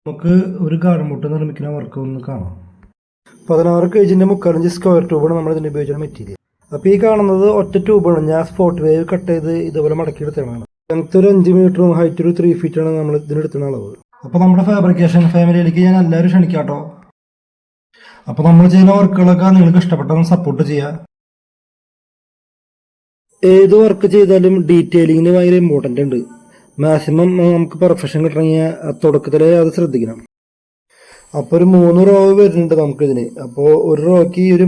നമുക്ക് ഒരു ഗാർഡൻ മുട്ട നിർമ്മിക്കുന്ന വർക്ക് ഒന്ന് കാണാം. 16 kg 3/4 സ്ക്വയർ ട്യൂബാണ് നമ്മൾ ഇതിന് ഉപയോഗിക്കുന്ന മെറ്റീരിയൽ. അപ്പോൾ ഈ കാണുന്നത് ഒറ്റ ട്യൂബാണ്. ഞാൻ സ്പോട്ട് വേവ് കട്ട് ചെയ്ത് ഇതുപോലെ മടക്കി എടുത്തതാണ്. ലെങ്ത് ഒരു 5 മീറ്ററും ഹൈറ്റ് ഒരു 3 ഫീറ്റാണ് നമ്മൾ ഇതിനെടുത്തുന്ന അളവ്. അപ്പോൾ നമ്മുടെ ഫാബ്രിക്കേഷൻ ഫാമിലിയിലേക്ക് ഞാൻ എല്ലാവരും ക്ഷണിക്കാട്ടോ. അപ്പോൾ നമ്മൾ ചെയ്യുന്ന വർക്കുകളൊക്കെ നിങ്ങൾക്ക് ഇഷ്ടപ്പെട്ടൊന്ന് സപ്പോർട്ട് ചെയ്യുക. ഏത് വർക്ക് ചെയ്താലും ഡീറ്റെയിലിങ്ങിന് ഭയങ്കര ഇമ്പോർട്ടൻ്റ് ഉണ്ട്. മാക്സിമം നമുക്ക് പെർഫെക്ഷൻ കിട്ടണമെങ്കിൽ തുടക്കത്തിലേ അത് ശ്രദ്ധിക്കണം. അപ്പോൾ ഒരു 3 റോ വരുന്നുണ്ട് നമുക്കിതിന്. അപ്പോൾ ഒരു റോയ്ക്ക് ഒരു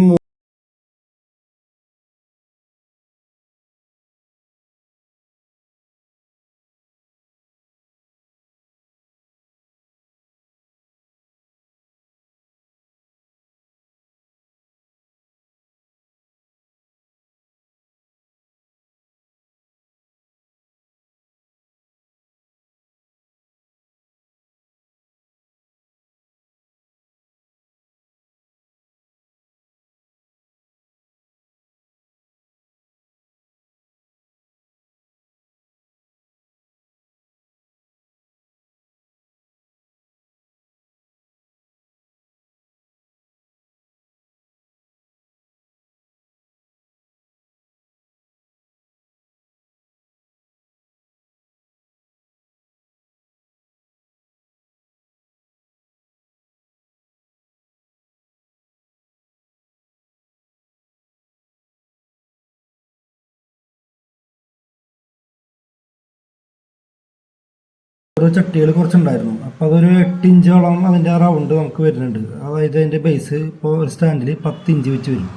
ചട്ടികൾ കുറച്ചുണ്ടായിരുന്നു. അപ്പോൾ അതൊരു 8 ഇഞ്ചോളം അതിൻ്റെ റൗണ്ട് നമുക്ക് വരുന്നുണ്ട്. അതായത് അതിൻ്റെ ബേസ് ഇപ്പോൾ ഒരു സ്റ്റാൻഡിൽ 10 ഇഞ്ച് വെച്ച് വരും.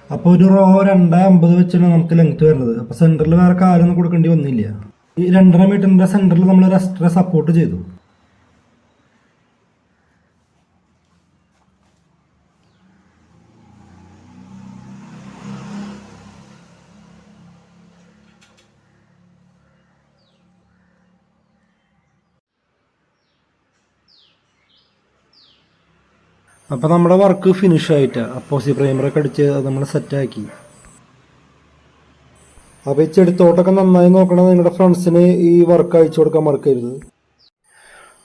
അപ്പോൾ ഒരു റോ 2.50 വെച്ചാണ് നമുക്ക് ലെങ്ത് വരുന്നത്. അപ്പോൾ സെൻറ്ററിൽ വേറെ കാലൊന്നും കൊടുക്കേണ്ടി വന്നില്ല. ഈ 2.5 മീറ്ററിൻ്റെ സെൻറ്ററിൽ നമ്മൾ റെസ്റ്റർ സപ്പോർട്ട് ചെയ്തു. അപ്പോൾ നമ്മുടെ വർക്ക് ഫിനിഷ് ആയിട്ടാണ്. അപ്പോസി പ്രൈമറൊക്കെ അടിച്ച് അത് നമ്മൾ സെറ്റാക്കി. അപ്പോൾ ഈ ചെടിത്തോട്ടൊക്കെ നന്നായി നോക്കണം. നിങ്ങളുടെ ഫ്രണ്ട്സിന് ഈ വർക്ക് അയച്ചു കൊടുക്കാൻ മറക്കരുത്.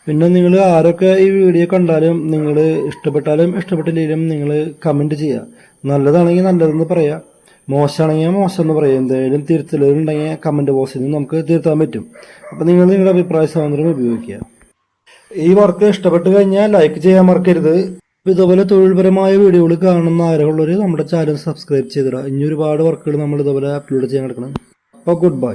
പിന്നെ നിങ്ങൾ ആരൊക്കെ ഈ വീഡിയോ കണ്ടാലും നിങ്ങൾ ഇഷ്ടപ്പെട്ടാലും ഇഷ്ടപ്പെട്ടില്ലെങ്കിലും നിങ്ങൾ കമൻറ്റ് ചെയ്യുക. നല്ലതാണെങ്കിൽ നല്ലതെന്ന് പറയാം, മോശമാണെങ്കിൽ മോശം എന്ന് പറയാം. എന്തായാലും തിരുത്തലുണ്ടെങ്കിൽ കമൻറ്റ് ബോക്സിൽ നമുക്ക് തിരുത്താൻ പറ്റും. അപ്പോൾ നിങ്ങൾ നിങ്ങളുടെ അഭിപ്രായ സ്വാതന്ത്ര്യം ഉപയോഗിക്കുക. ഈ വർക്ക് ഇഷ്ടപ്പെട്ട് കഴിഞ്ഞാൽ ലൈക്ക് ചെയ്യാൻ മറക്കരുത്. ഇതുപോലെ തൊഴിൽപരമായ വീഡിയോകൾ കാണുന്ന ആരോഗ്യമുള്ളവർ നമ്മുടെ ചാനൽ സബ്സ്ക്രൈബ് ചെയ്തിടുക. ഇനി ഒരുപാട് വർക്കുകൾ നമ്മൾ ഇതുപോലെ അപ്ലോഡ് ചെയ്യാൻ കിടക്കണം. അപ്പോൾ ഗുഡ് ബൈ.